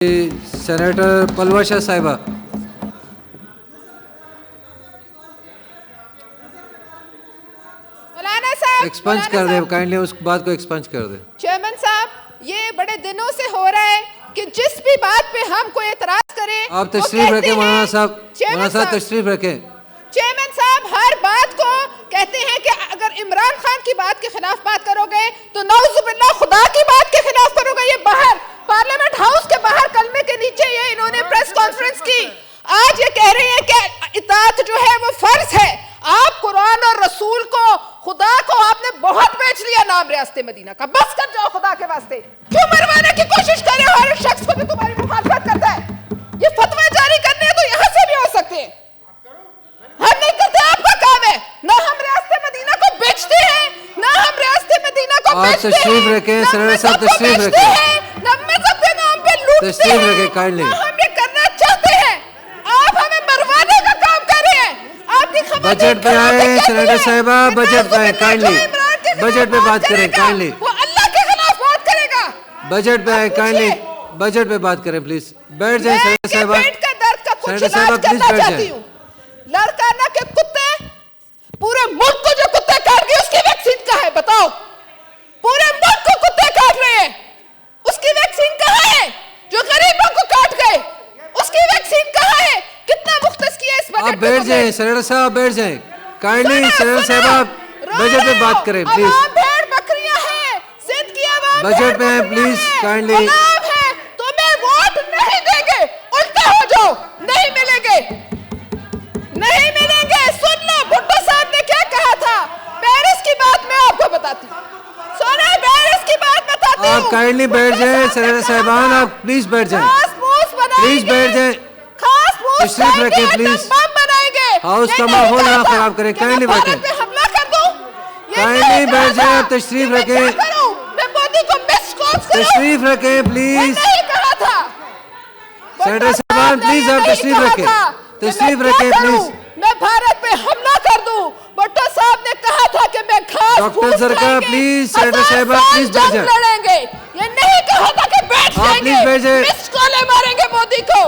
Senator पलवा Shah साहिबा। मौलाना साहब expunge कर दे, काइंडली उस बात को एक्सपंज कर दे। चेयरमैन साहब, ये बड़े दिनों से हो रहा है कि जिस भी बात पे हम कोई एतराज करें आप तशरीफ रखें मौलाना साहब, मौलाना साहब तशरीफ रखें। चेयरमैन साहब हर बात को कहते हैं कि अगर इमरान खान की बात के खिलाफ बात करोगे तो नौजुबिल्लाह खुदा की बात के खिलाफ करोगे। ये बाहर पार्लियामेंट हाउस के बाहर कलमे के नीचे ये इन्होंने प्रेस कॉन्फ्रेंस की। आज ये कह रहे हैं कि इताअत जो है वो फर्ज है। आप कुरान और रसूल को, खुदा को आपने बहुत बेच लिया नाम रियासत मदीना का। बस कर जाओ खुदा के वास्ते, क्यों मरवाने की कोशिश कर रहे हो हर शख्स को जो तुम्हारी मुखालफत करता है। ये फतवा जारी करने हैं तो यहां से भी हो सकते हैं, हम नहीं करते। आपका काम है, ना हम रियासत मदीना को बेचते हैं, ना हम रियासत मदीना को बेचते हैं, तशरीफ रखें सर साहब, तशरीफ रखें, ना मजहब के नाम पे लूटते तशरीफ हैं, रखें काइंडली। ना हम ये करना चाहते हैं। आप हमें मरवाने का काम कर रहे हैं। आपकी खबर बजट पे आए सेनेटर साहिबा, बजट पे आए काइंडली, बजट पे बात करें काइंडली, वो अल्लाह के खिलाफ बात करेगा। बजट पे आए काइंडली, बजट पे बात करें प्लीज। बैठ जाए सेनेटर साहिबा, पेट का दर्द का कुछ सेनेटर साहिबा इलाज प्लीज करना बैठ चाहती जाए। हूँ। लड़काना के कुत्ते पूरे मुल्क को जो कुत्ते काट गए उसकी वैक्सीन कहाँ है बताओ। पूरे मुल्क को कुत्ते काट रहे हैं, उसकी वैक्सीन कहाँ है। जो गरीबों को काट गए उसकी वैक्सीन कहाँ है। कितना मुख्तस किया इस बजट। आप बैठ जाए सेनेटर साहब, बैठ जाए काइंडली। सेनेटर साहिबा बजट पे बात करें प्लीज। भेड़ बकरियां हैं, सिंध की आवाम बजट पे है प्लीज काइंडली। तुम्हें वोट नहीं देंगे, उल्टे हो जाओ, नहीं मिलेंगे, नहीं मिलेंगे। सुन लो भुट्टो साहब ने क्या कहा था। पेरिस की बात मैं आपको बताती हूँ, सोना पेरिस की बात बताती हूँ। आप काइंडली बैठ जाए सेनेटर साहिबान, आप प्लीज बैठ जाए, प्लीज बैठ जाए, तशरीफ रखें प्लीज। हाउस का माहौल ना खराब करें, काइंडली बैठे, हमला कर दूं, काइंडली बैठ जाए, आप तशरीफ रखें, मैं मोदी को मिस कॉल्स करूं, तशरीफ रखें प्लीज। नहीं कहा था सेनेटर साहिबान प्लीज आप तशरीफ रखें, तशरीफ रखें प्लीज। मैं भारत पे हमला कर दूं। भुट्टो साहब ने कहा था कि मैं घास डॉक्टर सरकार प्लीज, सेनेटर साहिबा प्लीज बैठ जाए, लड़ेंगे। ये नहीं कहा था कि बैठ प्लीज बैठ जाए। मिस कॉलें मारेंगे मोदी को,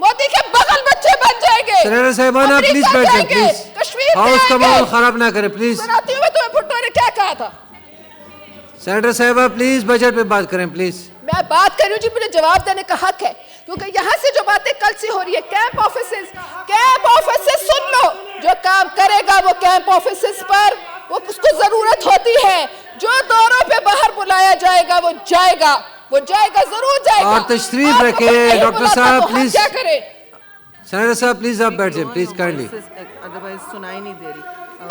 मोदी के बगल बच्चे बन जाएंगे। सेनेटर साहिबान आप प्लीज बैठ जाए प्लीज, हाउस का माहौल खराब ना करें प्लीज। सुनाती हूँ मैं तुम्हें भुट्टो ने क्या कहा था। सेनेटर साहिबा प्लीज बजट पे बात करें प्लीज। मैं बात कर रही हूँ जी, मुझे जवाब देने का हक है, क्योंकि यहाँ से जो बातें कल से हो रही है कैंप ऑफिसेस सुन लो। जो काम करेगा वो कैंप ऑफिसेस पर, वो उसको जरूरत होती है। जो दौरों पे बाहर बुलाया जाएगा वो जाएगा, वो जाएगा, जरूर जाएगा। आप तशरीफ रखें डॉक्टर साहब प्लीज। क्या करें सेनेटर साहब प्लीज आप बैठ जाए प्लीज काइंडली। अदरवाइज सुनाई नहीं दे रही।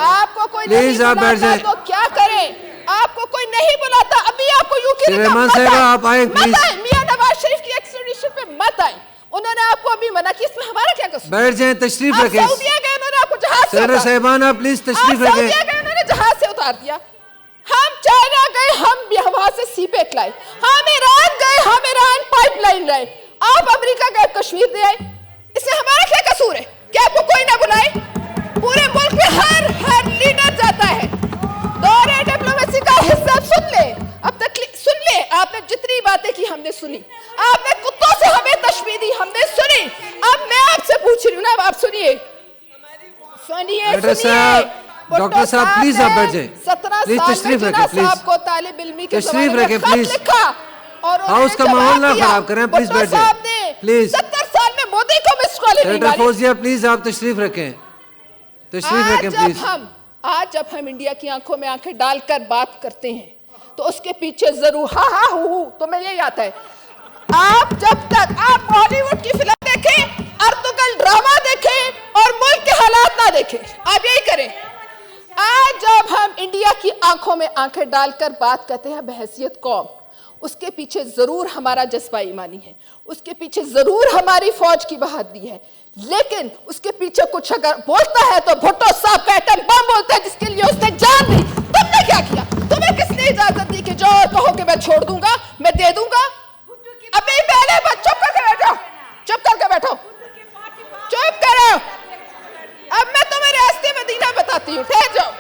आपको कोई प्लीज आप बैठ जाए। तो क्या करें, आपको कोई नहीं बुलाता। अभी आपको यूके सुलेमान साहिबा आप आए प्लीज। मियां नवाज शरीफ की एक्सट्रेडिशन पे मत आए, उन्होंने आपको अभी मना किया, इसमें हमारा क्या कसूर। बैठ जाए, तशरीफ आप रखें। सऊदीया गए, उन्होंने आपको जहाज से सेनेटर साहिबान आप प्लीज तशरीफ रखें। सऊदीया गए, उन्होंने जहाज से उतार दिया। हम चाइना गए, हम वहां से सीपेक लाए। हम ईरान गए, हम ईरान पाइपलाइन लाए। आप अमेरिका गए, कश्मीर दे आए, इसमें हमारा क्या कसूर है। क्या आपको कोई ना बुलाए। पूरे मुल्क में हर लीडर जाता है। दौरे डिप्लोमेसी का हिस्सा सुन ले, अब तक सुन ले। आपने जितनी बातें की हमने सुनी, आपने कुत्तों से हमें तशबीह दी हमने सुनी। अब मैं आपसे पूछ रही हूँ ना, अब आप सुनिए, डॉक्टर साहब प्लीज आप बैठ जाए, 17 प्लीज साल तशरीफ में रखें जिन्ना प्लीज, साहब को तालिब इल्मी के तशरीफ ज़माने में रखें खत प्लीज। लिखा और हाउस का उन्होंने माहौल ना जवाब दिया। खराब करें, प्लीज भुट्टो बैठ जाए साहब ने प्लीज। 70 साल में मोदी को मिस कॉल नहीं सेनेटर मारी। फौजिया प्लीज आप तशरीफ रखें, तशरीफ रखें प्लीज। आज जब हम इंडिया की आंखों में आंखें डालकर बात करते हैं तो उसके पीछे जरूर हा हा हु तो मैं यही आता है। आप जब तक आप बॉलीवुड की फिल्म देखें, अर्तुगल ड्रामा देखें और मुल्क के हालात ना देखें, आप यही करें। आज जब हम इंडिया की आंखों में आंखें डालकर बात करते हैं बहैसियत कौम, उसके पीछे जरूर हमारा जज्बा ईमानी है, उसके पीछे जरूर हमारी फौज की बहादुरी है, लेकिन उसके पीछे कुछ अगर बोलता है तो भुट्टो साहब का एटम बम बोलता है, जिसके लिए उसने जान दी। तुमने क्या किया? तुम्हें किसने इजाजत दी कि जो कहो कि मैं छोड़ दूंगा, मैं दे दूंगा? अभी पहले चुप करके बैठो, चुप करके बैठो, चुप करो। अब मैं तुम्हें रियासत मदीना बताती हूँ, ठहर जाओ।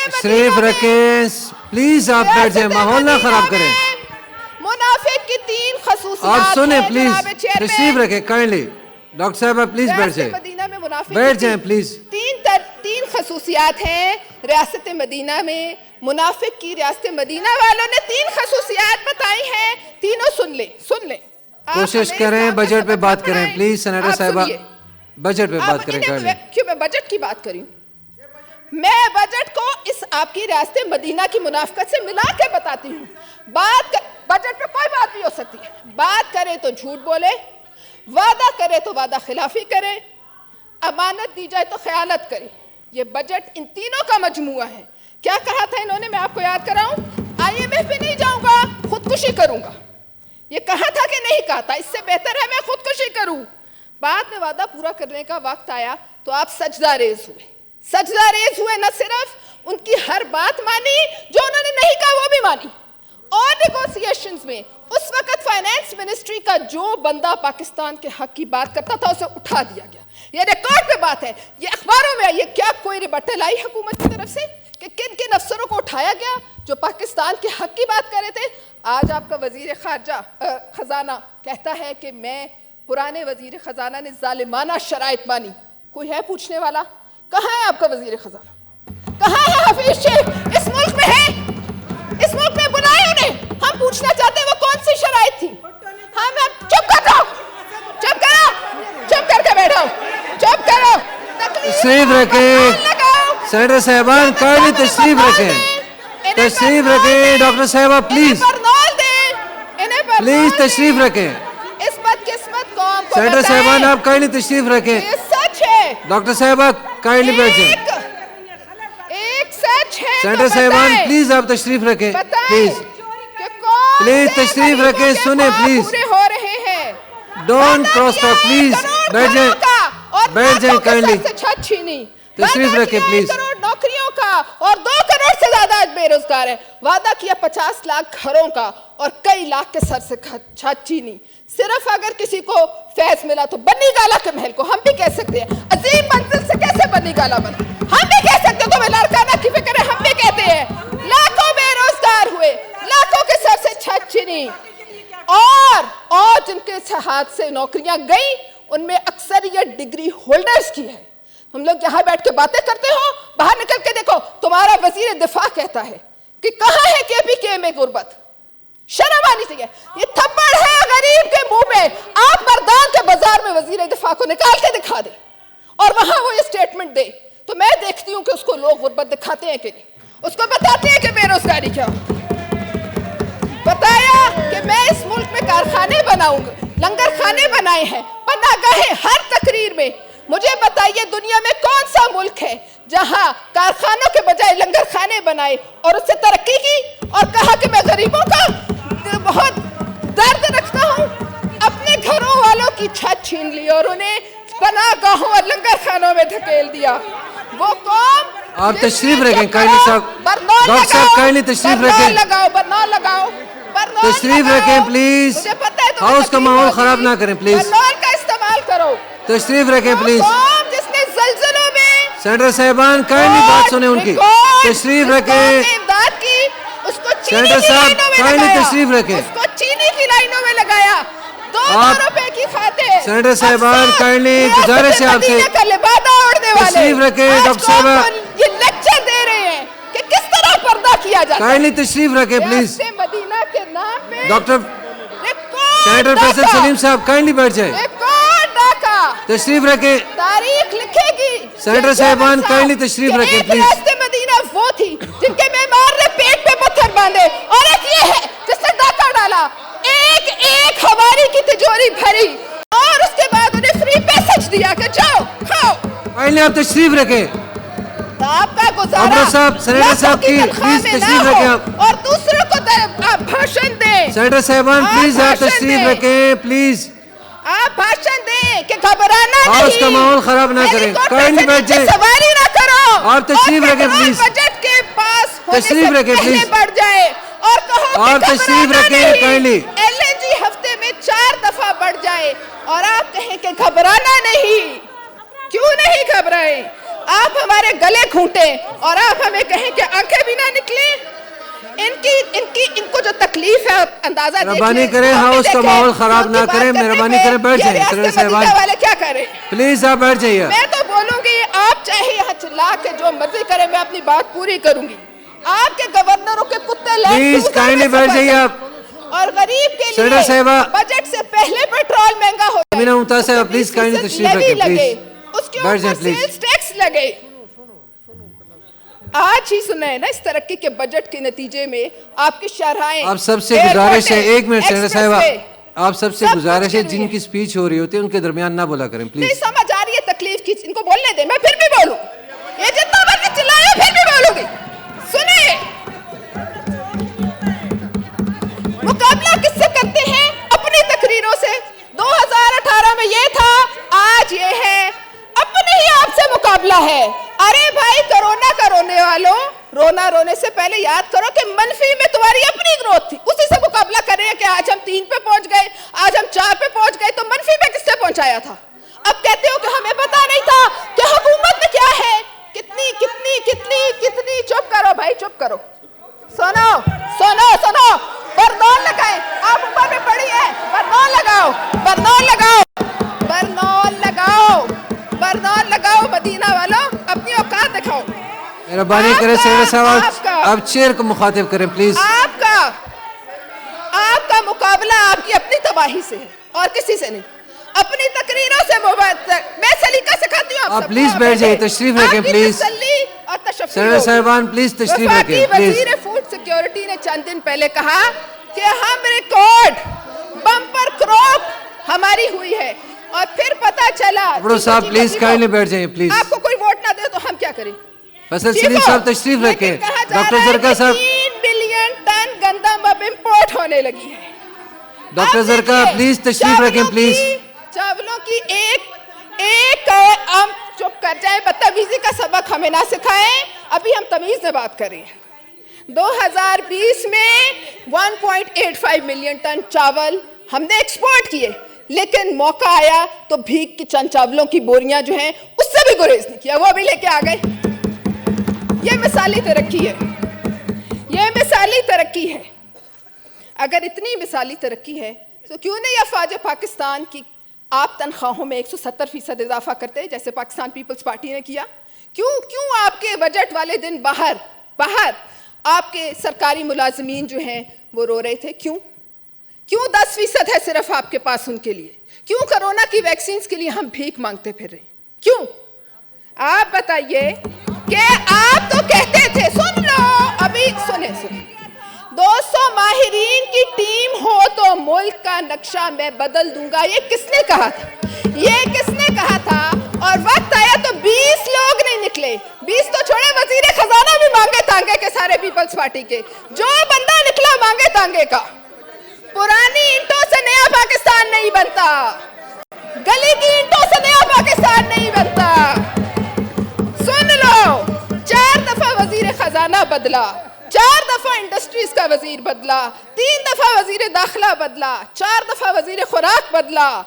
तशरीफ रखें प्लीज, आप बैठ जाए, माहौल ना खराब करें। मुनाफिक की 3 खस खसूसियात आप सुने हैं, प्लीज, जनाब चेयरमैन। तशरीफ रखें काइंडली। डॉक्टर साहब आप प्लीज बैठ रियासत जाए, मदीना में मुनाफिक बैठ की जाएं प्लीज। तीन खसूसियात हैं रियासत मदीना में। मुनाफिक की रियासत मदीना वालों ने 3 खसूसियात बताई हैं, तीनों सुन ले। कोशिश करें बजट पे बात करें प्लीज। सेनेटर साहिबा बजट पे बात करें काइंडली। क्यों मैं बजट की बात करी हूं? मैं बजट को इस आपकी रियासत मदीना की मुनाफिकत से मिला के बताती हूँ। बजट पे कोई बात नहीं हो सकती। बात करे तो झूठ बोले, वादा करे तो वादा खिलाफी करे, अमानत दी जाए तो ख्यानत करे। ये बजट इन तीनों का मजमुआ है। क्या कहा था इन्होंने, मैं आपको याद कराऊं? IMF पे नहीं जाऊंगा, खुदकुशी करूंगा। ये कहा था कि नहीं कहा था? इससे बेहतर है मैं खुदकुशी करूं। बाद में वादा पूरा करने का वक्त आया तो आप सजदा रेज हुए। न सिर्फ उनकी हर बात मानी, जो उन्होंने नहीं कहा वो भी मानी। और नेगोशिएशंस में उस वक्त फाइनेंस मिनिस्ट्री का जो बंदा पाकिस्तान के हक की बात करता था उसे उठा दिया गया। ये रिकॉर्ड पे बात है, ये अखबारों में आई। ये क्या कोई रिबट्टल आई हुकूमत की तरफ से कि किन किन अफसरों को उठाया गया जो पाकिस्तान के हक की बात कर रहे थे? आज आपका वजीर खजाना कहता है कि मैं पुराने वजीर खजाना ने जालिमाना शराइत मानी। कोई है पूछने वाला? कहाँ है आपका वजीर खजाना? कहाँ है हफीज शेख? इस मुल्क में है? इस मुल्क में बुलाए उन्हें। हम पूछना चाहते हैं वो कौन सी शराइत थी। हम चुप करके बैठो। तशरीफ रखें सेनेटर साहबान, काइंडली तशरीफ रखें। डॉक्टर साहबा प्लीज तशरीफ रखें। इस बदकिस्मत कौम को सेनेटर साहबान आप काइंडली तशरीफ रखें। ये सच है। डॉक्टर साहबा काइंडली बैठ जाएं। एक सच है। सेनेटर साहबान प्लीज आप तशरीफ रखें। प्लीज तशरीफ रखें। सुने प्लीज, पूरे हो रहे हैं। Don't cross talk please. बैठ जाएं काइंडली। तशरीफ रखें प्लीज। करोड़ नौकरियों का और 2 करोड़ से ज्यादा आज बेरोजगार है। वादा किया 50 लाख घरों का और कई लाख के सर से छत छीनी। सिर्फ अगर किसी को फैज मिला तो बन्नी गाला के महल को हम भी कह सकते हैं। अजीम मंजिल से कैसे बन्नी गाला बना, हम भी कह सकते हैं। तो लाड़काना की फिक्र है, हम भी कहते हैं। लाखों बेरोजगार हुए, लाखों के सर से छत छीनी और जिनके हाथ से नौकरियां गई उनमें अक्सरियत डिग्री होल्डर्स की है। हम लोग यहाँ बैठ के बातें करते हो, बाहर निकल के देखो तुम्हारा वजीर दिफा कहता है कि कहाँ है KPK में गुर्बत। शर्म आनी चाहिए। ये थप्पड़ है गरीब के मुंह में। आप मर्दान के बाजार में वजीर दिफा को निकाल के दिखा दे और वहां वो ये स्टेटमेंट दे तो मैं देखती हूँ कि उसको लोग गुर्बत दिखाते हैं कि नहीं, उसको बताते हैं कि बेरोजगारी क्या। बताया कि मैं इस मुल्क में कारखाने बनाऊंगा, लंगर खाने बनाए हैं, पनागाहें हर तकरीर में। मुझे बताइए दुनिया में कौन सा मुल्क है जहां कारखानों के बजाय लंगर खाने बनाए और उससे तरक्की की और कहा कि मैं गरीबों का बहुत दर्द रखता हूं। अपने घरों वालों की छत छीन ली और उन्हें पनागाहों और लंगर खानों में धकेल दिया। वो कौम आप तशरीफ रखें काइंडली साहब। डॉक्टर साहब काइंडली तशरीफ रखें। लगाओ तशरीफ रखें प्लीज। मुझे पता है हाउस का माहौल खराब ना करें प्लीज। का इस्तेमाल करो। तशरीफ रखें प्लीज। जिसने ज़ल्ज़लों में सेनेटर साहबान काइंडली बात सुने उनकी। तशरीफ रखें। इमदाद की उसको सेनेटर साहब काइंडली तशरीफ रखें। उसको चीनी की लाइनों में लगाया। 2 रुपए की खातिर। सेनेटर साहबान काइंडली गुजारिश है आपसे तशरीफ रखें। डॉक्टर साहब ये लेक्चर दे रहे हैं कि किस तरह पर्दा किया जाता है। काइंडली तशरीफ रखें प्लीज। मदीना के नाम पे डॉक्टर सेनेटर फैसल सलीम साहब काइंडली बैठ जाए। तशरीफ रखें। तारीख लिखेगी। सेनेटर साहबान काइंडली तशरीफ रखें प्लीज। मदीना वो थी जिनके मेमार ने पेट पे पत्थर बांधे और एक ये है जिसने डाका डाला। एक हमारी की तिजोरी भरी और उसके बाद उन्हें फ्री पैसेज दिया कि जाओ खाओ। काइंडली आप तशरीफ रखें। तो आपका गुजारा साहब सेनेटर साहब की प्लीज तशरीफ रखें आप और दूसरों को आप भाषण दें। सेनेटर साहबान प्लीज आप तशरीफ रखें प्लीज। आप भाषण दें कि घबराना नहीं। हाउस का माहौल खराब ना करें। काइंडली बैठ जाए। सवारी ना करो। आप तशरीफ रखें प्लीज। बजट के पास तशरीफ रखें प्लीज। बढ़ जाए और कहो आप तशरीफ रखें काइंडली। LNG हफ्ते में 4 दफा बढ़ जाए और आप कहें कि घबराना नहीं। क्यों नहीं घबराएं? आप हमारे गले घूंटे और आप हमें कहें कि आंखें भी ना निकले। इनको जो तकलीफ है अंदाजा मेहरबानी करें, हाउस का माहौल खराब ना करें, मेहरबानी करें, बैठ जाइए। सेनेटर साहिबान वाले क्या करें, प्लीज आप बैठ जाइए। मैं तो बोलूंगी आप चाहे यहाँ चिल्ला के जो मर्जी करें, मैं अपनी बात पूरी करूंगी। आपके गवर्नरों के कुत्ते प्लीज काइंडली बैठ जाइए आप। और गरीब के सेनेटर लिए साहिबा, बजट से पहले पेट्रोल महंगा हो मीना मुमताज साहब प्लीज काइंडली तशरीफ रखें, प्लीज उसके बैठ जाएं, ऊपर प्लीज। सेल्स टैक्स लगे। आज ही सुना है ना, इस तरक्की के बजट के नतीजे में आपकी शाहराएं, आप सबसे गुजारिश है, एक मिनट सेनेटर साहिबा, आप सबसे गुजारिश है, जिनकी स्पीच हो रही होती है उनके दरमियान ना बोला करें, प्लीज। नहीं समझ आ रही है तकलीफ की, इनको बोलने दे, मैं फिर भी बोलूं, ये जितना मर्जी चिल्लाए फिर भी बोलूंगी। सुनिए, मुकाबला किससे करते हैं? अपनी तकरीरों से। 2018 में ये था, आज ये है, अपने ही आपसे मुकाबला है। अरे भाई कोरोना का रोने वालों, रोना रोने से पहले याद करो कि मनफी में तुम्हारी अपनी ग्रोथ थी, उसी से मुकाबला कर रहे हैं कि आज हम 3 पे पहुंच गए, आज हम 4 पे पहुंच गए, तो मनफी में किससे पहुंचाया था? अब कहते हो कि हमें पता नहीं था कि हुकूमत में क्या है, कितनी कितनी कितनी कितनी। चुप करो भाई, चुप करो, सुनो सुनो सुनो, बरनौल लगाए, आप ऊपर में पड़ी है, बरनौल लगाओ, बरनौल लगाओ, बरनौल लगाओ, बरनौल लगाओ। मदीना वालों अपनी औकात दिखाओ। मेहरबानी करें सेनेटर साहब, अब चेयर को मुखातिब करें, प्लीज। आपका मुकाबला आपकी अपनी तबाही से है और किसी से नहीं, अपनी तकरीरों से। मैं सलीका सिखाती हूँ आप प्लीज बैठ जाइए, तशरीफ रखें, प्लीज। सेनेटर साहिबान प्लीज तशरीफ रखें, प्लीज। वज़ीर फूड सिक्योरिटी ने चंद दिन पहले कहा कि हम रिकॉर्ड बम्पर क्रॉप हमारी हुई है, और फिर पता चला। साहब प्लीज काइंडली बैठ जाइए, प्लीज। आपको कोई वोट ना दे तो हम क्या करें? फैसल सलीम साहब तशरीफ रखें। डॉक्टर जरका साहब, 3 बिलियन टन गंदम अब इंपोर्ट होने लगी है। डॉक्टर जरका प्लीज तशरीफ रखें, प्लीज। चावलों की एक हम चुप कर जाए, बदतमीजी का सबक हमें ना सिखाएं। अभी हम तमीज से बात करें। 2020 में 1.85 मिलियन टन चावल हमने एक्सपोर्ट किए, लेकिन मौका आया तो भीग के चंद चावलों की बोरियां जो हैं उससे भी गुरेज नहीं किया, वो भी लेके आ गए। ये मिसाली तरक्की है, ये मिसाली तरक्की है। अगर इतनी मिसाली तरक्की है तो क्यों नहीं अफवाज पाकिस्तान की आप तनख्वाहों में 170% इजाफा करते हैं, जैसे पाकिस्तान पीपल्स पार्टी ने किया? क्यों आपके बजट वाले दिन बाहर आपके सरकारी मुलाजमीन जो हैं वो रो रहे थे? क्यों 10% है सिर्फ आपके पास उनके लिए? क्यों कोरोना की वैक्सीन के लिए हम भीख मांगते फिर रहे? क्यों? आप बताइए कि आप तो कहते थे, सुन लो अभी, सुने 200 माहिरीन की टीम हो तो मुल्क का नक्शा मैं बदल दूंगा। ये किसने कहा था? ये किसने कहा था? और वक्त आया तो 20 लोग नहीं निकले, 20 तो छोड़े, वजीर खजाना भी मांगे तांगे के सारे पीपल्स पार्टी के। जो बंदा निकला मांगे तांगे का। पुरानी ईंटों से नया पाकिस्तान नहीं बनता, गली की ईंटों से नया पाकिस्तान नहीं बनता। सुन लो, 4 दफा वजीर खजाना बदला, 4 दफा इंडस्ट्रीज का वजीर बदला, 3 दफा वजीर दाखिला बदला, 4 दफा वजीर खुराक बदला,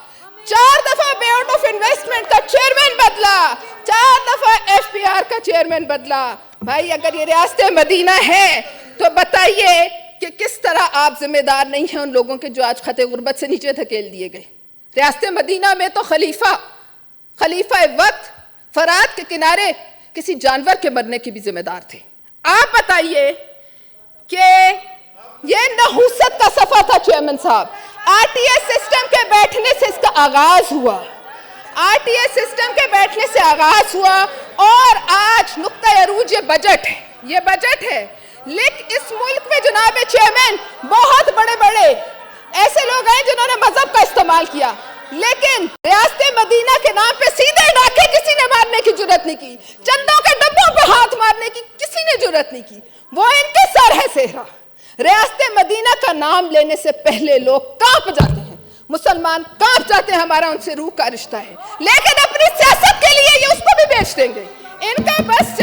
4 दफा बोर्ड ऑफ इन्वेस्टमेंट का चेयरमैन बदला, 4 दफा FPR का चेयरमैन बदला। भाई अगर ये रियासत मदीना है तो बताइए कि किस तरह आप जिम्मेदार नहीं हैं उन लोगों के जो आज खते गुर्बत से नीचे धकेल दिए गए। रियासत मदीना में तो खलीफा वक्त फरात के किनारे किसी जानवर के मरने की भी जिम्मेदार थे। आप बताइए कि ये नहुसत का सफर था चेयरमैन साहब। RTS सिस्टम के बैठने से इसका आगाज हुआ, RTS सिस्टम के बैठने से आगाज हुआ, और आज नुक्ता अरूज ये बजट है। लेकिन इस मुल्क में जनाब चेयरमैन बहुत बड़े बड़े ऐसे लोग हैं जिन्होंने मजहब का इस्तेमाल किया, लेकिन रियासत मदीना के नाम पे सीधे डाके किसी ने मारने की जुर्रत नहीं की, चंदों के डब्बों पे हाथ मारने की किसी ने जुर्रत नहीं की। वो इनके सर है सेहरा। रियासत मदीना का नाम लेने से पहले लोग कांप जाते हैं, मुसलमान कांप जाते हैं, हमारा उनसे रूह का रिश्ता है। लेकिन अपनी सियासत के लिए ये उसको भी बेच देंगे। इनका बस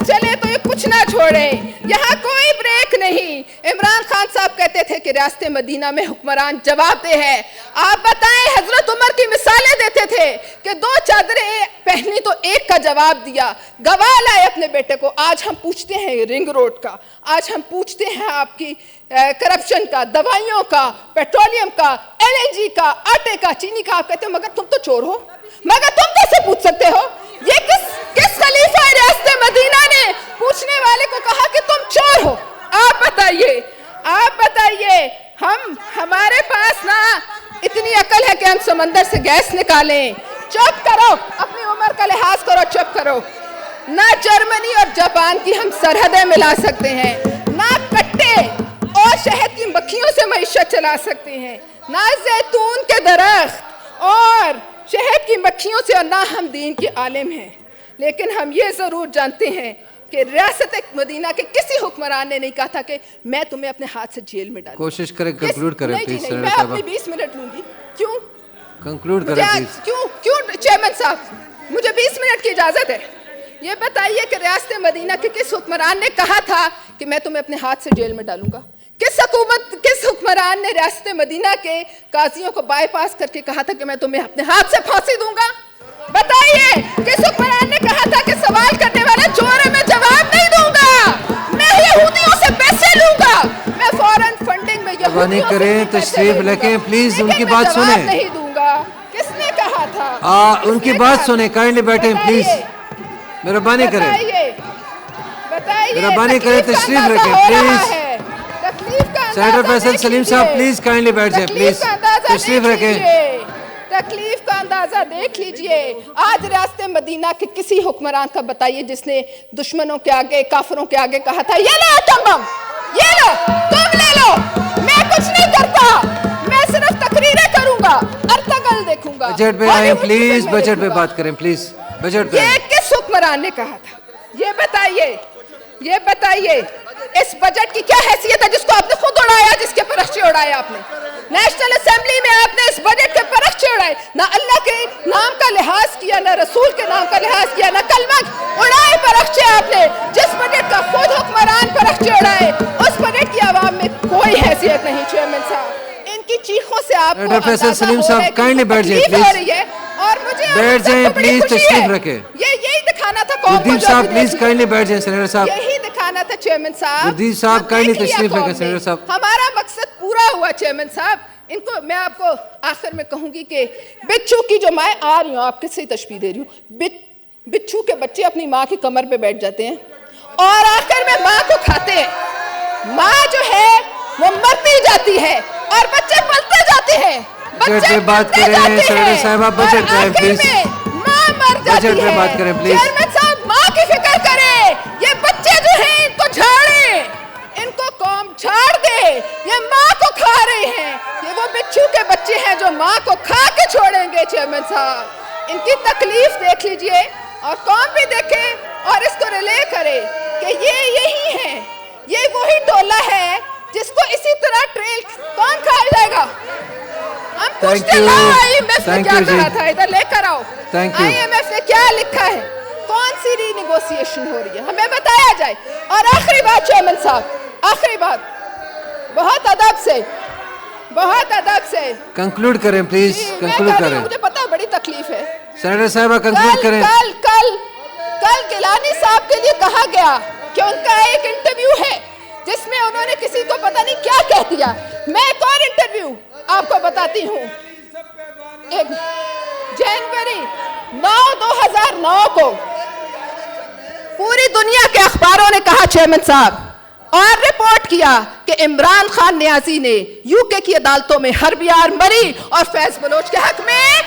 चले तो ये कुछ पूछना छोड़ें, यहाँ कोई ब्रेक नहीं। इमरान खान साहब कहते थे कि रियासत मदीना में हुक्मरान जवाबदेह है। आप बताएं, हजरत उमर की मिसालें देते थे कि 2 चादरें पहनी तो एक का जवाब दिया, गवाह लाए अपने बेटे को। आज हम पूछते हैं रिंग रोड का, आज हम पूछते हैं आपकी करप्शन का, दवाइयों का, पेट्रोलियम का, LNG का, आटे का, चीनी का। आप कहते हो मगर तुम तो चोर हो, मगर तुम कैसे पूछ सकते हो? ये किस खलीफा रियासत मदीना ने पूछने वाले को कहा कि तुम चोर हो? आप बताइए। हमारे पास ना इतनी अकल है कि हम समंदर से गैस निकालें। चुप करो, अपनी उम्र का लिहाज करो, चुप करो। ना जर्मनी और जापान की हम सरहदें मिला सकते हैं, ना कट्टे और शहद की मक्खियों से मईशत चला सकते हैं, ना जैतून के दरख्त और शहद की मक्खियों से, और ना हम दीन के आलिम हैं। लेकिन हम ये ज़रूर जानते हैं कि रियासत मदीना के किसी हुक्मरान ने नहीं कहा था कि मैं तुम्हें अपने हाथ से जेल में डालूं। कोशिश करें कंक्लूड करें प्लीज। मैं अपनी 20 मिनट लूंगी। क्यों कंक्लूड करें प्लीज? क्यों चेयरमैन साहब, मुझे 20 मिनट की इजाजत है। ये बताइए कि रियासत मदीना के किस हुक्मरान ने कहा था कि मैं तुम्हें अपने हाथ से जेल में डालूंगा? किस हुक्मरान ने रियासत मदीना के काजियों को बाईपास करके कहा था कि मैं तुम्हें अपने हाथ से फांसी दूंगा? बताइए, किस हुक्मरान ने कहा था कि सवाल करने वाले चोर है, मैं जवाब नहीं दूंगा, मैं यहूदियों से पैसे लूंगा, मैं फॉरेन फंडिंग में यहूदियों से करें, तशरीफ रखें प्लीज, उनकी बात सुने। नहीं दूंगा, किसने कहा था? उनकी बात सुने, काइंडली बैठे प्लीज, मेहरबानी करें, मेहरबानी करें, तशरीफ रखें प्लीज। सेनेटर फैसल सलीम साहब प्लीज काइंडली बैठ जाए प्लीज, तशरीफ रखें। तकलीफ का अंदाजा देख लीजिए। आज रियासत मदीना के किसी हुक्मरान का बताइए जिसने दुश्मनों के आगे, काफिरों के आगे कहा था ये लो एटम बम, ये लो, तुम ले लो, मैं कुछ नहीं करता, मैं सिर्फ तकरीरें करूंगा, अर्तगल देखूंगा। बजट पे आए प्लीज, बजट पे बात करें प्लीज, बजट पे। ये किस हुक्मरान ने कहा था? ये बताइए इस बजट की क्या हैसियत है जिसको आपने खुद उड़ाया, जिसके परख्चे उड़ाए आपने? नेशनल असेंबली में आपने इस बजट के परख्चे उड़ाए, ना अल्लाह के नाम का लिहाज किया, ना रसूल के नाम का लिहाज किया, ना कलमा उड़ाए परख्चे आपने। जिस बजट का खुद हुक्मरान परख्चे उड़ाए, उस बजट की आवाम में कोई हैसियत नहीं। चेयरमैन साहब, इनकी चीखों से आपको फैसल सलीम साहब काइंडली बैठ जाइए प्लीज, और मुझे बैठ जाइए प्लीज, तशरीफ रखें। यही दिखाना था कौम को। साहब प्लीज काइंडली बैठ जाइए। सेनेटर साहब, यही दिखाना था चेयरमैन साहब। साहब काइंडली तशरीफ रखें। सेनेटर साहब, हमारा मकसद पूरा हुआ चेयरमैन साहब। इनको मैं आपको आखिर में कहूंगी कि बिच्छू की जो मैं आ रही हूँ, आपके सही तशबीह दे रही हूँ, बिच्छू के बच्चे अपनी माँ की कमर पे बैठ जाते हैं और आखिर में माँ को खाते हैं। माँ जो है वो मरती जाती है और बच्चे पलते जाते हैं। बजट पे बात करें सेनेटर साहब, आप बजट पे प्लीज, माँ मर जाती है। बजट पे बात करें प्लीज। चेयरमैन साहब, माँ की फिक्र करें। ये बच्चे जो हैं इनको झाड़े, इनको कौम झाड़ दे, ये माँ को खा रहे हैं। ये वो बिच्छू के बच्चे हैं जो माँ को खा के छोड़ेंगे। चेयरमैन साहब, इनकी तकलीफ देख लीजिए और कौम भी देखे और इसको रिले करे कि ये यही है, ये वही टोला है जिसको इसी तरह ट्रेल कौन खा जाएगा। हम पूछते हैं IMF ने क्या कहा था, इधर लेकर आओ। IMF ने क्या लिखा है, कौन सी रीनेगोशिएशन हो रही है, हमें बताया जाए। और आखिरी बात चेयरमैन साहब, आखिरी बात, बहुत अदब से कंक्लूड करें प्लीज, कंक्लूड करें। मुझे पता है बड़ी तकलीफ है। सेनेटर साहब कंक्लूड करें। कल गिलानी साहब के लिए कहा गया कि उनका एक इंटरव्यू है जिसमें उन्होंने किसी को पता नहीं क्या कह दिया। मैं एक और इंटरव्यू आपको बताती हूँ। जनवरी 9, 2009 को पूरी दुनिया के अखबारों ने कहा चेयरमैन साहब, और रिपोर्ट किया कि इमरान खान नियाजी ने यूके की अदालतों में हरबियार मरी और फैज बलोच के हक में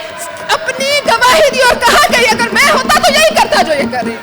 अपनी गवाही दी और कहा कि अगर मैं होता तो यही करता जो ये कर रहे हैं।